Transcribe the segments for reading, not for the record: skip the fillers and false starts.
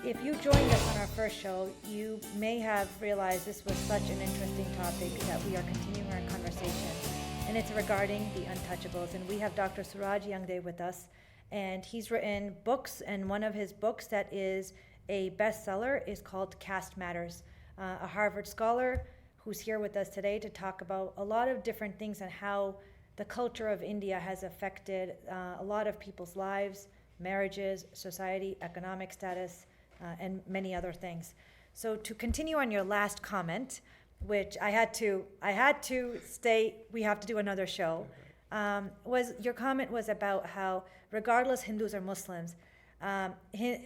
If you joined us on our first show, you may have realized this was such an interesting topic that we are continuing our conversation. And it's regarding the untouchables. And we have Dr. Suraj Yenge with us. And he's written books. And one of his books that is a bestseller is called Caste Matters. A Harvard scholar who's here with us today to talk about a lot of different things and how the culture of India has affected a lot of people's lives, marriages, society, economic status, and many other things. So to continue on your last comment, which I had to state, we have to do another show, was your comment was about how regardless Hindus or Muslims,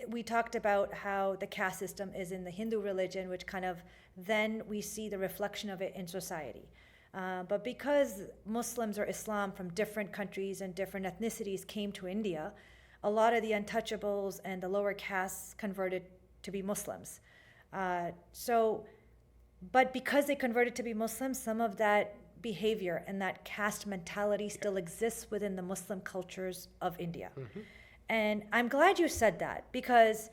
we talked about how the caste system is in the Hindu religion, which kind of then we see the reflection of it in society. But because Muslims or Islam from different countries and different ethnicities came to India, a lot of the untouchables and the lower castes converted to be Muslims. But because they converted to be Muslims, some of that behavior and that caste mentality still exists within the Muslim cultures of India. Mm-hmm. And I'm glad you said that, because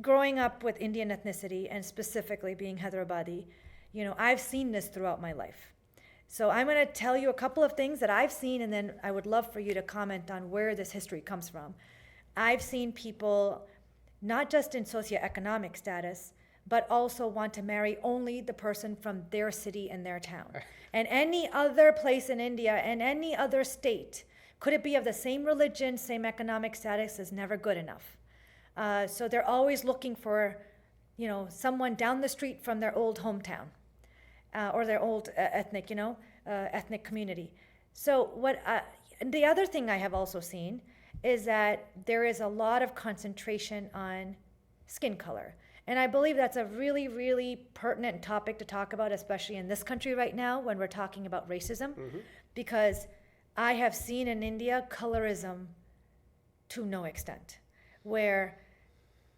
growing up with Indian ethnicity and specifically being Hyderabadi, I've seen this throughout my life. So I'm going to tell you a couple of things that I've seen, and then I would love for you to comment on where this history comes from. I've seen people, not just in socioeconomic status, but also want to marry only the person from their city and their town. And any other place in India and any other state, could it be of the same religion, same economic status, is never good enough. So they're always looking for, someone down the street from their old hometown. Or their old ethnic community. So the other thing I have also seen is that there is a lot of concentration on skin color. And I believe that's a really, really pertinent topic to talk about, especially in this country right now when we're talking about racism. Mm-hmm. Because I have seen in India colorism to no extent, where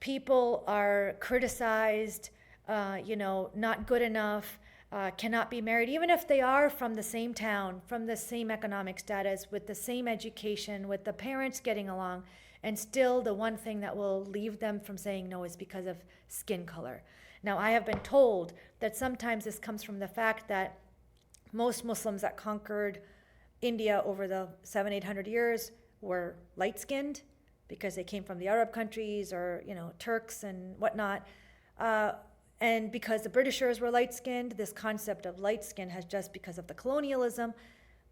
people are criticized, not good enough, cannot be married, even if they are from the same town, from the same economic status, with the same education, with the parents getting along, and still the one thing that will leave them from saying no is because of skin color. Now, I have been told that sometimes this comes from the fact that most Muslims that conquered India over the 700-800 years were light-skinned because they came from the Arab countries or, Turks and whatnot. And because the Britishers were light-skinned, this concept of light skin has just because of the colonialism.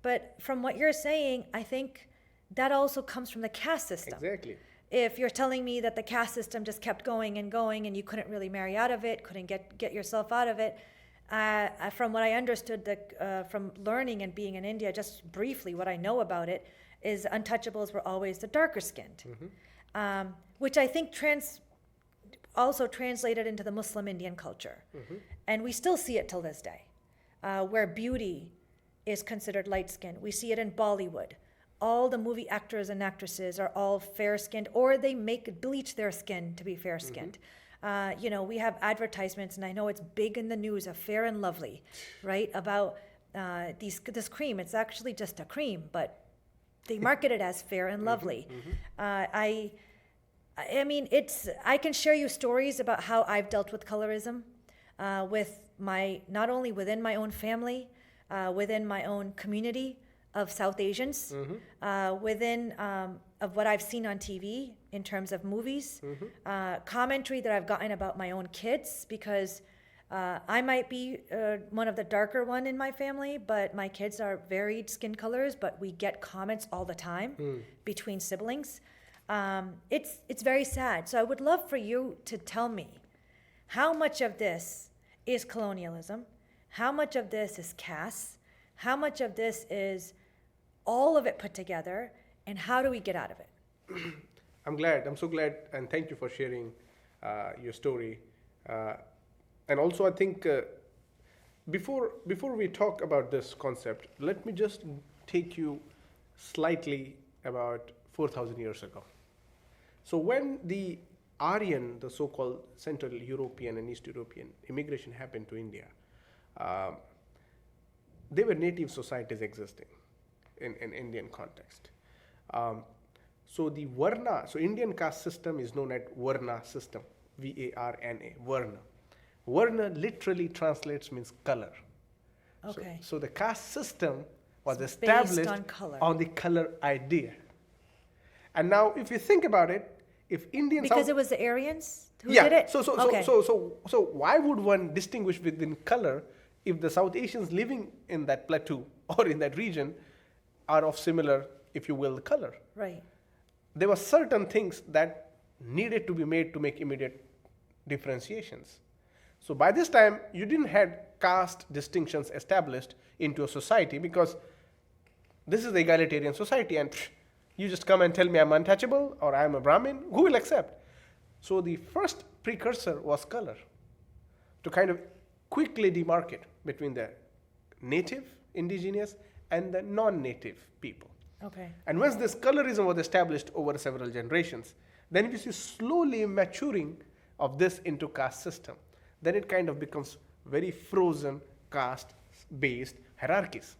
But from what you're saying, I think that also comes from the caste system. Exactly. If you're telling me that the caste system just kept going and going and you couldn't really marry out of it, couldn't get yourself out of it, from what I understood from learning and being in India, just briefly, what I know about it is untouchables were always the darker skinned, mm-hmm. Which I think also translated into the Muslim Indian culture. Mm-hmm. And we still see it till this day, where beauty is considered light-skinned. We see it in Bollywood. All the movie actors and actresses are all fair-skinned, or they bleach their skin to be fair-skinned. Mm-hmm. We have advertisements, and I know it's big in the news, of Fair and Lovely, right? About this cream. It's actually just a cream, but they market it as Fair and Lovely. Mm-hmm. I can share you stories about how I've dealt with colorism, not only within my own family, within my own community of South Asians, mm-hmm. Within of what I've seen on TV in terms of movies, mm-hmm. Commentary that I've gotten about my own kids, because I might be one of the darker one in my family, but my kids are varied skin colors, but we get comments all the time between siblings. It's very sad. So I would love for you to tell me how much of this is colonialism, how much of this is caste, how much of this is all of it put together, and how do we get out of it? I'm so glad, and thank you for sharing your story. And also I think before we talk about this concept, let me just take you slightly about 4,000 years ago. So when the Aryan, the so-called Central European and East European immigration happened to India, there were native societies existing in Indian context. So the Varna, so Indian caste system is known as Varna system, Varna, Varna. Varna literally translates means color. Okay. So the caste system was It's based established on color. on the color idea. And now if you think about it, if Indians... Because it was the Aryans who did it? So why would one distinguish within color if the South Asians living in that plateau or in that region are of similar, if you will, color? Right. There were certain things that needed to be made to make immediate differentiations. So by this time, you didn't have caste distinctions established into a society because this is the egalitarian society and you just come and tell me I'm untouchable or I'm a Brahmin, who will accept? So the first precursor was color to kind of quickly demarcate between the native, indigenous, and the non-native people. Okay. And once this colorism was established over several generations, then we see slowly maturing of this into caste system. Then it kind of becomes very frozen caste-based hierarchies.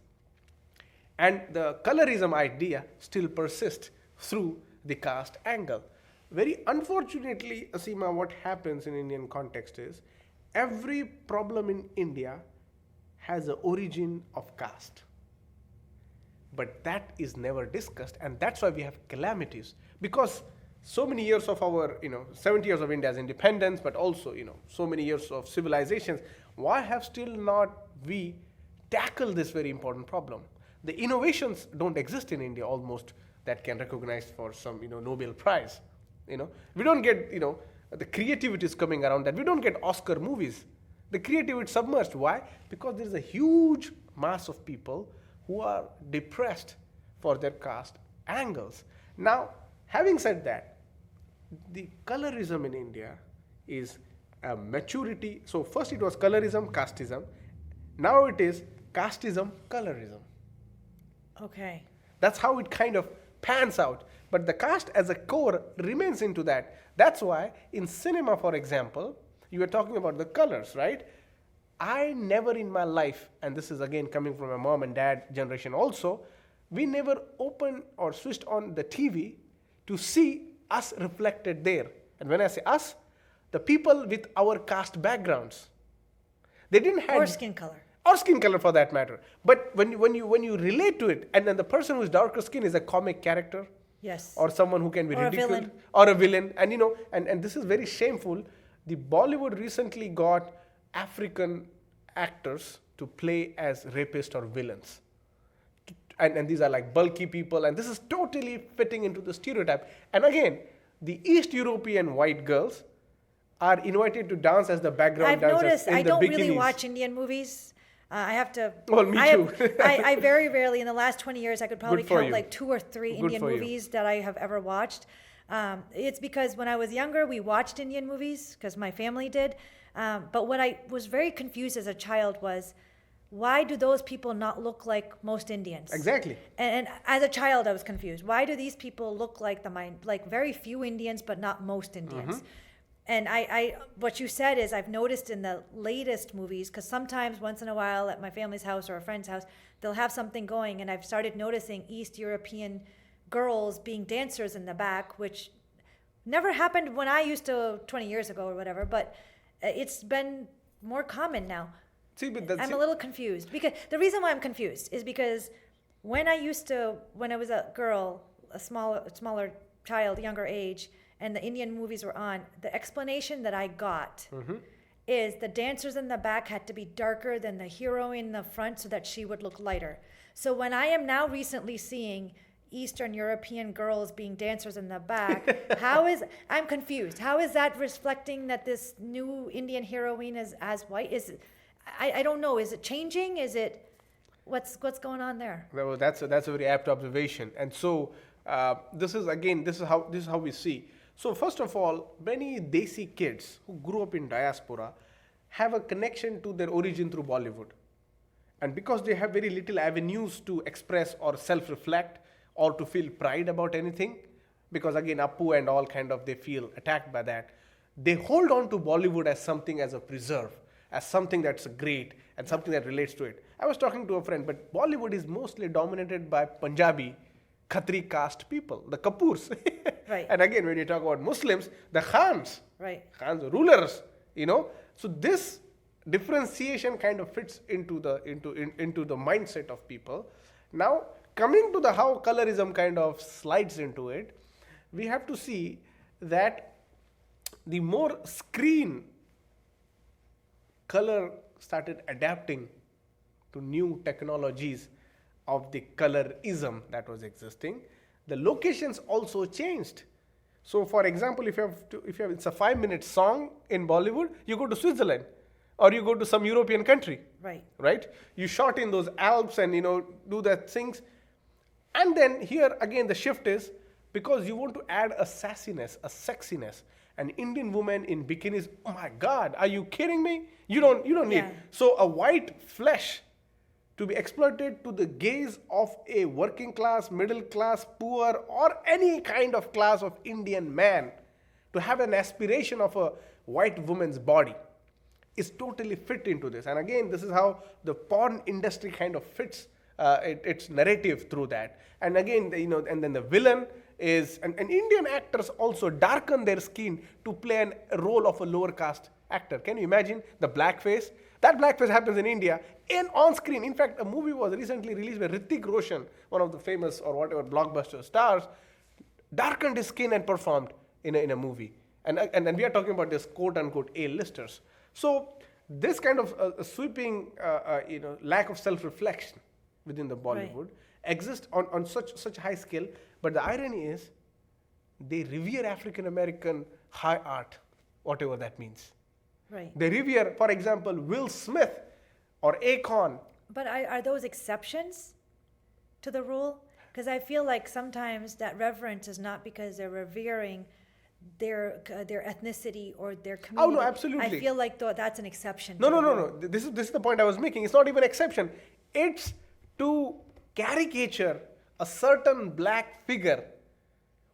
And the colorism idea still persists through the caste angle. Very unfortunately, Asima, what happens in Indian context is every problem in India has an origin of caste. But that is never discussed, and that's why we have calamities. Because so many years of our, 70 years of India's independence, but also, so many years of civilizations, why have still not we tackled this very important problem? The innovations don't exist in India almost that can recognize for some, Nobel Prize. We don't get, the creativity is coming around that. We don't get Oscar movies. The creativity is submerged. Why? Because there is a huge mass of people who are depressed for their caste angles. Now, having said that, the colorism in India is a maturity. So first it was colorism, casteism. Now it is casteism, colorism. Okay. That's how it kind of pans out. But the caste as a core remains into that. That's why in cinema, for example, you were talking about the colors, right? I never in my life, and this is again coming from a mom and dad generation also, we never opened or switched on the TV to see us reflected there. And when I say us, the people with our caste backgrounds. They didn't have... Or skin color. Or skin color for that matter. But when you relate to it, and then the person who's darker skin is a comic character. Yes. Or someone who can be Or ridiculed. a villain. Or a villain. And and this is very shameful. The Bollywood recently got African actors to play as rapists or villains. And these are like bulky people, and this is totally fitting into the stereotype. And again, the East European white girls are invited to dance as the background dancers Noticed, in I the don't bikinis. really watch Indian movies. I have to. Well, me too. I very rarely, in the last 20 years, I could probably Good for count you. like 2 or 3 Good Indian for you. movies that I have ever watched. It's because when I was younger, we watched Indian movies because my family did. But what I was very confused as a child was, why do those people not look like most Indians? Exactly. And as a child, I was confused. Why do these people look like like very few Indians, but not most Indians? Mm-hmm. And I what you said is I've noticed in the latest movies, because sometimes once in a while at my family's house or a friend's house, they'll have something going, and I've started noticing East European girls being dancers in the back, which never happened when I used to 20 years ago or whatever, but it's been more common now. See, but that's I'm a little confused, because the reason why I'm confused is because when I was a girl, a smaller child, younger age, and the Indian movies were on, the explanation that I got is the dancers in the back had to be darker than the hero in the front so that she would look lighter. So when I am now recently seeing Eastern European girls being dancers in the back, I'm confused. How is that reflecting that this new Indian heroine is as white? I don't know. Is it changing? Is it what's going on there? Well, that's a very apt observation. And so this is how we see. So first of all, many Desi kids who grew up in diaspora have a connection to their origin through Bollywood. And because they have very little avenues to express or self-reflect or to feel pride about anything, because again, Appu and all they feel attacked by that, they hold on to Bollywood as something as a preserve, as something that's great and something that relates to it. I was talking to a friend, but Bollywood is mostly dominated by Punjabi Khatri caste people, the Kapoors. Right. And again, when you talk about Muslims, the Khans. Right. Khans, rulers, you know. So this differentiation kind of fits into the mindset of people. Now, coming to the how colorism kind of slides into it, we have to see that the more screen color started adapting to new technologies of the colorism that was existing, the locations also changed. So for example, if you have it's a 5-minute song in Bollywood, you go to Switzerland or you go to some European country. Right? You shot in those Alps and do that things. And then here again the shift is because you want to add a sassiness, a sexiness. An Indian woman in bikinis, oh my God, are you kidding me? You don't need. So a white flesh to be exploited to the gaze of a working class, middle class, poor, or any kind of class of Indian man, to have an aspiration of a white woman's body is totally fit into this. And again, this is how the porn industry kind of fits its narrative through that. And again, and then the villain is, and Indian actors also darken their skin to play a role of a lower caste actor. Can you imagine the blackface? That blackface happens in India and on screen. In fact, a movie was recently released by Hrithik Roshan, one of the famous or whatever blockbuster stars, darkened his skin and performed in a movie. And then we are talking about this quote unquote A-listers. So this kind of sweeping lack of self-reflection within the Bollywood exists on such high scale. But the irony is they revere African American high art, whatever that means. They revere, for example, Will Smith or Akon. But are those exceptions to the rule? Because I feel like sometimes that reverence is not because they're revering their ethnicity or their community. Oh, no, absolutely. I feel like that's an exception. No. This is the point I was making. It's not even an exception. It's to caricature a certain black figure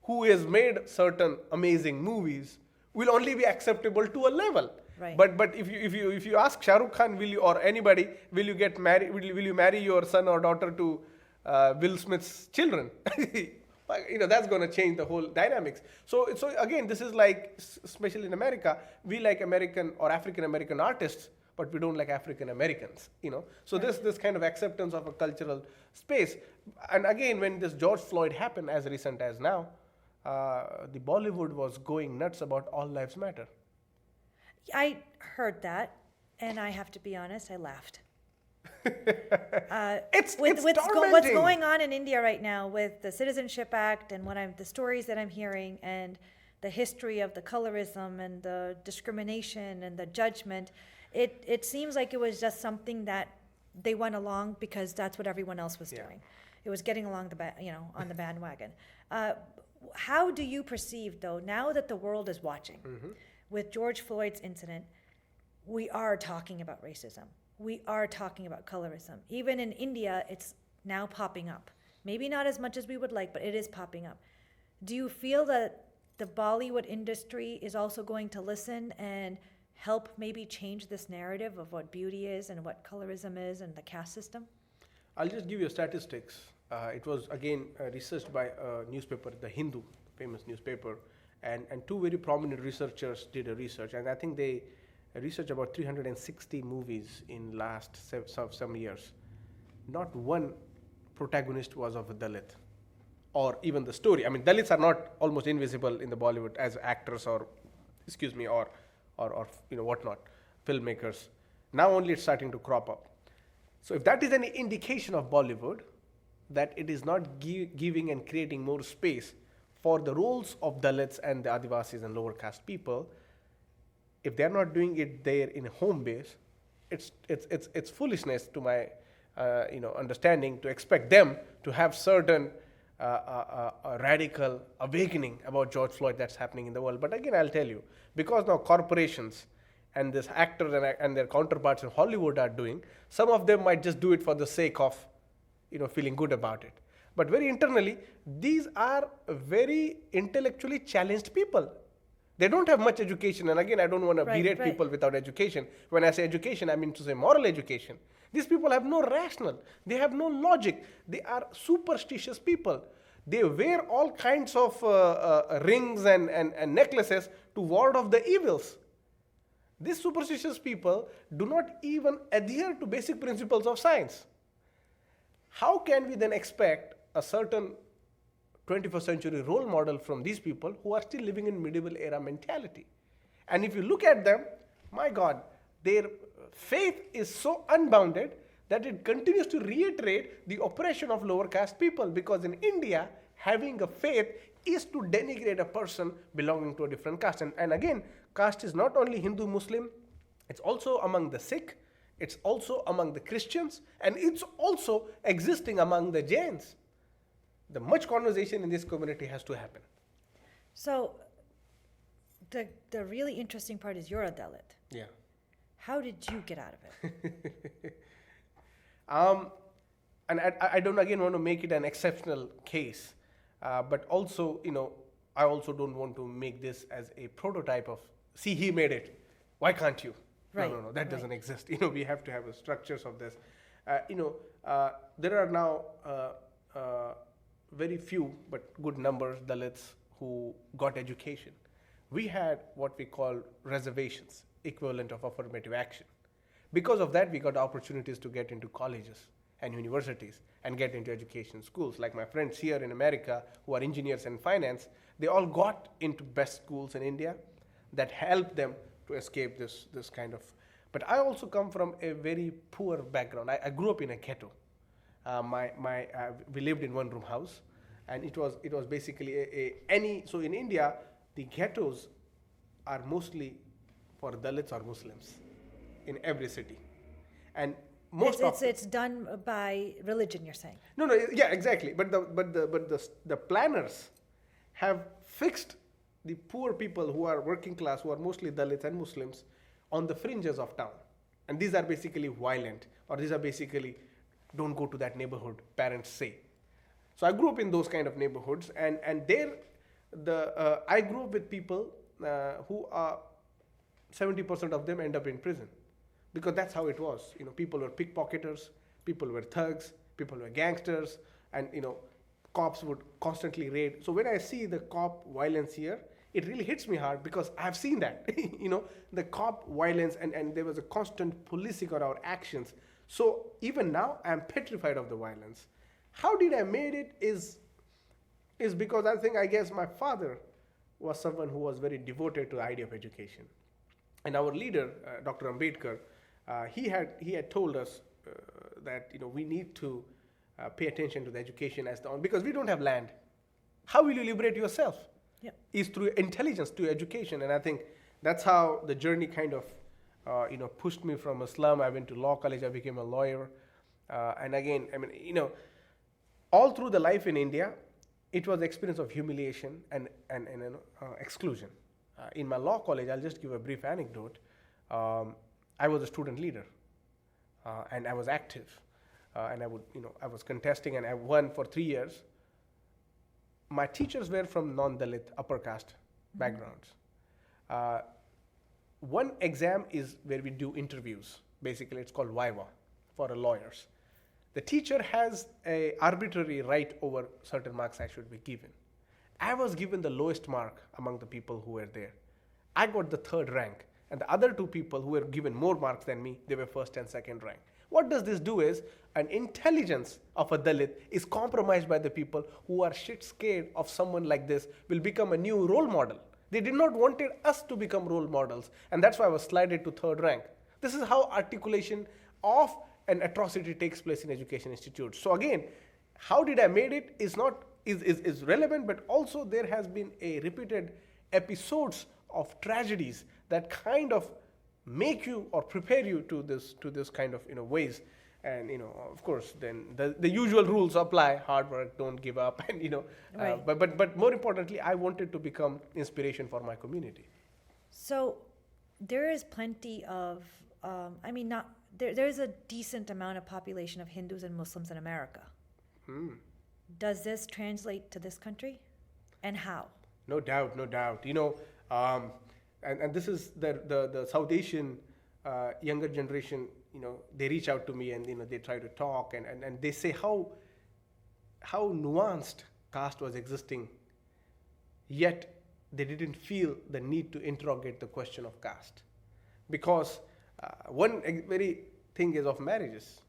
who has made certain amazing movies will only be acceptable to a level. But if you ask Shah Rukh Khan, will you or anybody, will you get married? Will you marry your son or daughter to Will Smith's children? That's going to change the whole dynamics. So again, this is like, especially in America, we like American or African American artists, but we don't like African Americans. So this kind of acceptance of a cultural space. And again, when this George Floyd happened, as recent as now, the Bollywood was going nuts about all lives matter. I heard that, and I have to be honest, I laughed. It's what's going on in India right now with the Citizenship Act and the stories that I'm hearing and the history of the colorism and the discrimination and the judgment, it seems like it was just something that they went along because that's what everyone else was doing. It was getting along on the bandwagon. How do you perceive, though, now that the world is watching, with George Floyd's incident, we are talking about racism. We are talking about colorism. Even in India, it's now popping up. Maybe not as much as we would like, but it is popping up. Do you feel that the Bollywood industry is also going to listen and help maybe change this narrative of what beauty is and what colorism is and the caste system? I'll just give you statistics. It was, again, researched by a newspaper, The Hindu, famous newspaper, and two very prominent researchers did a research, and I think they researched about 360 movies in last some years. Not one protagonist was of a Dalit, or even the story. I mean, Dalits are not almost invisible in the Bollywood as actors or whatnot, filmmakers. Now only it's starting to crop up. So if that is any indication of Bollywood, that it is not giving and creating more space for the roles of Dalits and the Adivasis and lower caste people, if they're not doing it there in a home base, it's foolishness to my understanding to expect them to have certain radical awakening about George Floyd that's happening in the world. But again, I'll tell you, because now corporations and this actors and their counterparts in Hollywood are doing, some of them might just do it for the sake of feeling good about it. But very internally, these are very intellectually challenged people. They don't have much education. And again, I don't want to berate people without education. When I say education, I mean to say moral education. These people have no rational. They have no logic. They are superstitious people. They wear all kinds of rings and necklaces to ward off the evils. These superstitious people do not even adhere to basic principles of science. How can we then expect a certain 21st century role model from these people who are still living in medieval era mentality? And if you look at them, my God, their faith is so unbounded that it continues to reiterate the oppression of lower caste people, because in India, having a faith is to denigrate a person belonging to a different caste. And again, caste is not only Hindu, Muslim, it's also among the Sikh, it's also among the Christians, and it's also existing among the Jains. The much conversation in this community has to happen. So the really interesting part is you're a Dalit. Yeah. How did you get out of it? And I don't again want to make it an exceptional case, but also, I also don't want to make this as a prototype of, see, he made it, why can't you? Right. No, that doesn't exist. We have to have the structures of this. There are now very few but good numbers Dalits who got education. We had what we call reservations, equivalent of affirmative action. Because of that, we got opportunities to get into colleges and universities and get into education schools. Like my friends here in America who are engineers and finance, they all got into best schools in India that helped them to escape this kind of. But I also come from a very poor background. I grew up in a ghetto. We lived in one-room house, and it was basically so in India, the ghettos are mostly for Dalits or Muslims in every city, and it's done by religion, you're saying? No, yeah, exactly. But the planners have fixed the poor people who are working class, who are mostly Dalits and Muslims, on the fringes of town, and these are basically violent, or these are basically don't go to that neighborhood, parents say. So I grew up in those kind of neighborhoods, and there I grew up with people who are 70% of them end up in prison, because that's how it was. People were pickpocketers, people were thugs, people were gangsters, and cops would constantly raid. So when I see the cop violence here, it really hits me hard, because I've seen that. The cop violence, and there was a constant policing of our actions. So even now, I'm petrified of the violence. How did I made it is because I guess my father was someone who was very devoted to the idea of education. And our leader, Dr. Ambedkar, he had told us that we need to pay attention to the education because we don't have land. How will you liberate yourself? Yep. Is through intelligence, through education. And I think that's how the journey kind of pushed me from Islam. I went to law college, I became a lawyer. And again, all through the life in India, it was the experience of humiliation and exclusion. In my law college, I'll just give a brief anecdote. I was a student leader, and I was active, and I was contesting, and I won for 3 years. My teachers were from non-Dalit upper caste backgrounds. One exam is where we do interviews. Basically, it's called Viva for lawyers. The teacher has an arbitrary right over certain marks I should be given. I was given the lowest mark among the people who were there. I got the 3rd rank, and the other 2 people who were given more marks than me, they were 1st and 2nd rank. What does this do is, an intelligence of a Dalit is compromised by the people who are shit scared of someone like this will become a new role model. They did not want us to become role models, and that's why I was slided to 3rd rank. This is how articulation of an atrocity takes place in education institutes. So again, how did I made it is relevant, but also there has been a repeated episodes of tragedies that kind of make you or prepare you to this kind of ways. And of course, then the usual rules apply: hard work, don't give up, and Right. But more importantly, I wanted to become inspiration for my community. So there is plenty of, there's a decent amount of population of Hindus and Muslims in America. Does this translate to this country, and how? No doubt. And this is the South Asian younger generation. They reach out to me, and they try to talk, and they say how nuanced caste was existing, yet they didn't feel the need to interrogate the question of caste. Because one very thing is of marriages.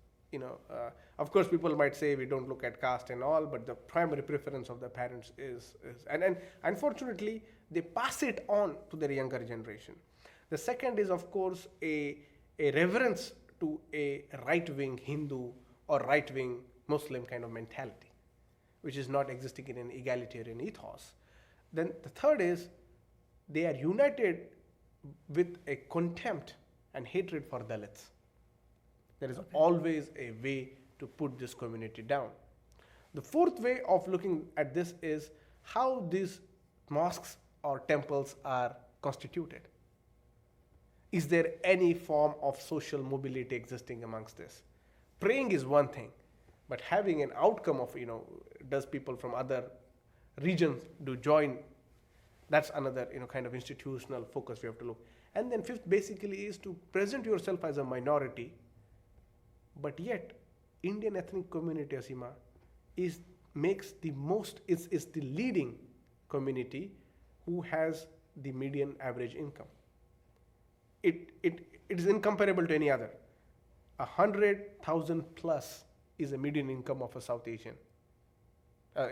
Of course, people might say we don't look at caste and all, but the primary preference of the parents is and unfortunately, they pass it on to their younger generation. The second is, of course, a reverence to a right-wing Hindu or right-wing Muslim kind of mentality, which is not existing in an egalitarian ethos. Then the third is they are united with a contempt and hatred for Dalits. There is always a way to put this community down. The fourth way of looking at this is how these mosques or temples are constituted. Is there any form of social mobility existing amongst this? Praying is one thing, but having an outcome of, does people from other regions do join? That's another, kind of institutional focus we have to look. And then fifth basically is to present yourself as a minority, but yet Indian ethnic community, Asima, is the leading community who has the median average income. It is incomparable to any other. 100,000 plus is a median income of a South Asian,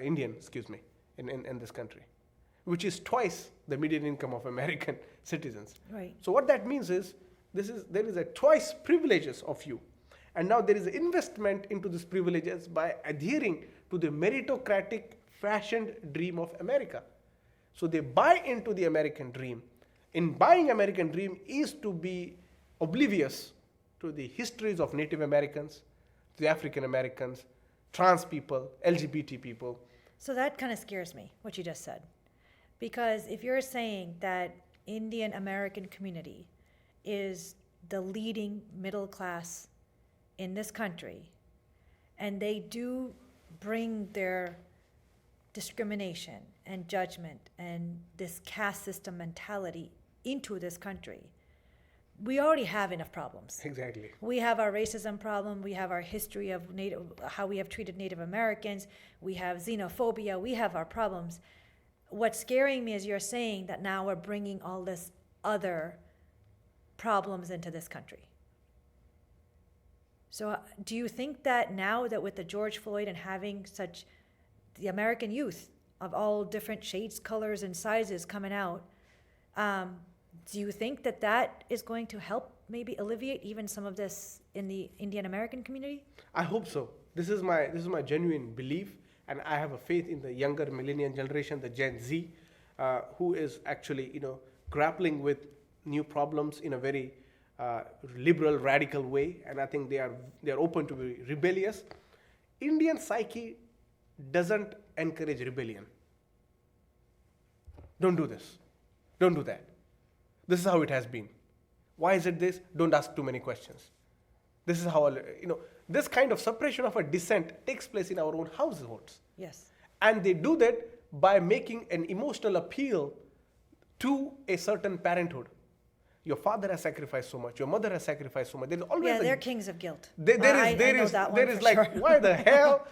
Indian, in this country, which is twice the median income of American citizens. Right. So what that means is, there is a twice privileges of you. And now there is an investment into these privileges by adhering to the meritocratic fashioned dream of America. So they buy into the American dream. In buying American dream is to be oblivious to the histories of Native Americans, the African Americans, trans people, LGBT people. So that kind of scares me, what you just said. Because if you're saying that Indian American community is the leading middle class in this country, and they do bring their discrimination and judgment and this caste system mentality into this country, we already have enough problems. Exactly. We have our racism problem, we have our history of how we have treated Native Americans, we have xenophobia, we have our problems. What's scaring me is you're saying that now we're bringing all this other problems into this country. So do you think that now that with the George Floyd and having such the American youth of all different shades, colors, and sizes coming out, do you think that that is going to help maybe alleviate even some of this in the Indian American community? I hope so. This is my genuine belief, and I have a faith in the younger millennial generation, the Gen Z, who is actually grappling with new problems in a very liberal, radical way, and I think they are open to be rebellious. Indian psyche doesn't encourage rebellion. Don't do this. Don't do that. This is how it has been. Why is it this? Don't ask too many questions. This is how, this kind of suppression of a dissent takes place in our own households. Yes. And they do that by making an emotional appeal to a certain parenthood. Your father has sacrificed so much. Your mother has sacrificed so much. There's always they're kings of guilt. There is like, sure. Why the hell,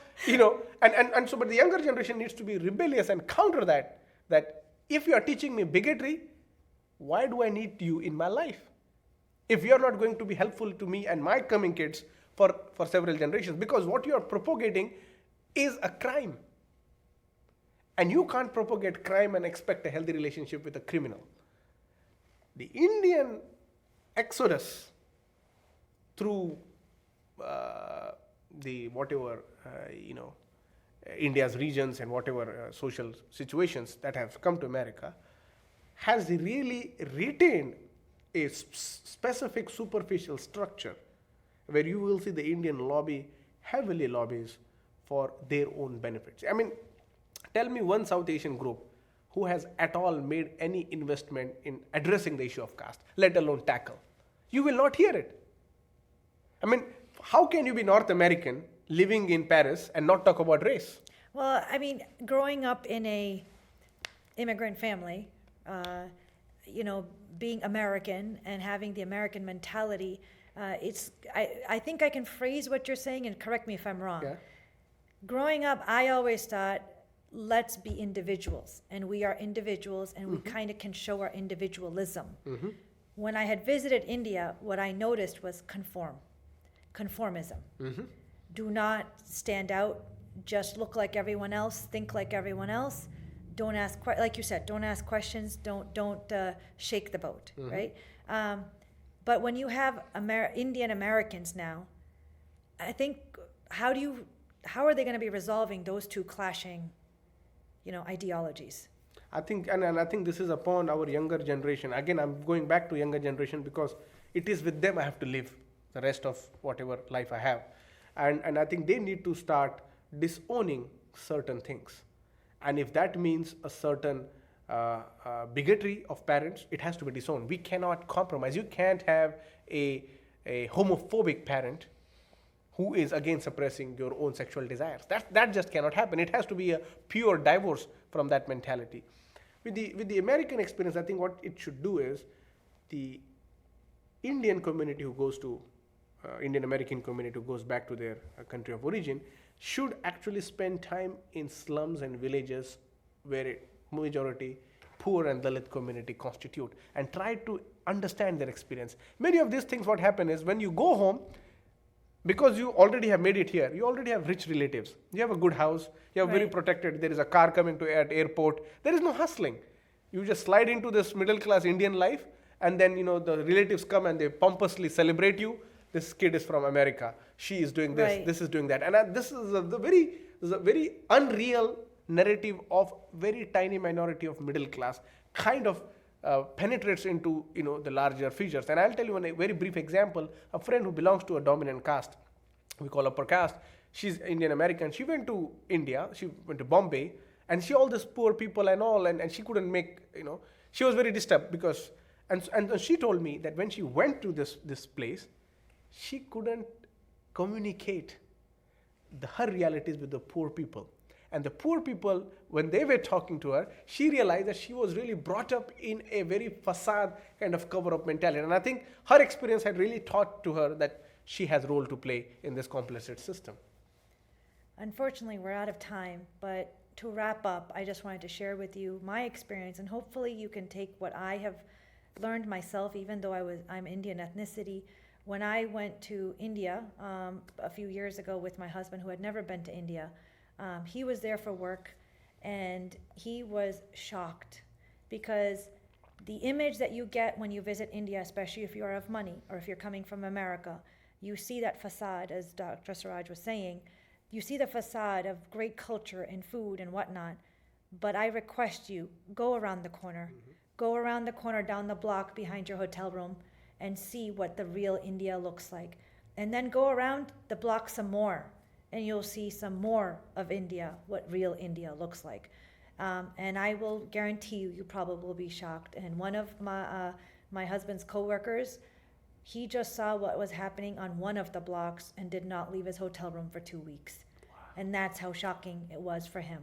and so, but the younger generation needs to be rebellious and counter that if you are teaching me bigotry, why do I need you in my life? If you are not going to be helpful to me and my coming kids for several generations, because what you are propagating is a crime. And you can't propagate crime and expect a healthy relationship with a criminal. The Indian exodus through India's regions and whatever social situations that have come to America has really retained a specific superficial structure where you will see the Indian lobby heavily lobbies for their own benefits. I mean, tell me one South Asian group who has at all made any investment in addressing the issue of caste, let alone tackle. You will not hear it. I mean, how can you be North American living in Paris and not talk about race? Well, I mean, growing up in a immigrant family, being American and having the American mentality, I think I can phrase what you're saying, and correct me if I'm wrong. Yeah. Growing up, I always thought let's be individuals, and we are individuals, and we kind of can show our individualism. When I had visited India, what I noticed was conformism. Do not stand out, just look like everyone else, think like everyone else. Don't ask, like you said, don't ask questions, don't shake the boat, right? But when you have Indian Americans now, I think, how are they going to be resolving those two clashing, ideologies? I think, and I think this is upon our younger generation. Again, I'm going back to younger generation because it is with them I have to live the rest of whatever life I have. And I think they need to start disowning certain things. And if that means a certain bigotry of parents, it has to be disowned. We cannot compromise. You can't have a homophobic parent who is again suppressing your own sexual desires. That just cannot happen. It has to be a pure divorce from that mentality. With the American experience, I think what it should do is the Indian community who goes to Indian American community who goes back to their country of origin should actually spend time in slums and villages where majority poor and Dalit community constitute, and try to understand their experience. Many of these things, what happen is when you go home, because you already have made it here, you already have rich relatives, you have a good house, you are very protected, there is a car coming to at airport, there is no hustling. You just slide into this middle class Indian life, and then the relatives come and they pompously celebrate you. This kid is from America, she is doing this, this is doing that. And this is a very unreal narrative of very tiny minority of middle class kind of penetrates into the larger features. And I'll tell you a very brief example. A friend who belongs to a dominant caste, we call upper caste, she's Indian American. She went to India, she went to Bombay, and she all these poor people and all, and she couldn't make, she was very disturbed because, and she told me that when she went to this place, she couldn't communicate her realities with the poor people. And the poor people, when they were talking to her, she realized that she was really brought up in a very facade kind of cover-up mentality. And I think her experience had really taught to her that she has a role to play in this complicit system. Unfortunately, we're out of time, but to wrap up, I just wanted to share with you my experience, and hopefully you can take what I have learned myself, even though I'm Indian ethnicity. When I went to India a few years ago with my husband, who had never been to India, he was there for work, and he was shocked because the image that you get when you visit India, especially if you're of money or if you're coming from America, you see that facade, as Dr. Suraj was saying, you see the facade of great culture and food and whatnot. But I request you, go around the corner, go around the corner down the block behind your hotel room and see what the real India looks like. And then go around the block some more, and you'll see some more of India, what real India looks like. And I will guarantee you probably will be shocked. And one of my husband's coworkers, he just saw what was happening on one of the blocks and did not leave his hotel room for 2 weeks. Wow. And that's how shocking it was for him.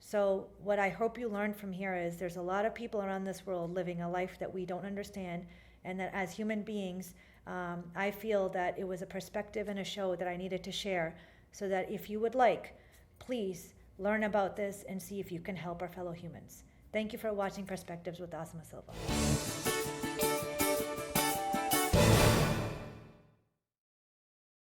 So what I hope you learned from here is there's a lot of people around this world living a life that we don't understand, and that as human beings, I feel that it was a perspective and a show that I needed to share, so that if you would like, please learn about this and see if you can help our fellow humans. Thank you for watching Perspectives with Asima Silva.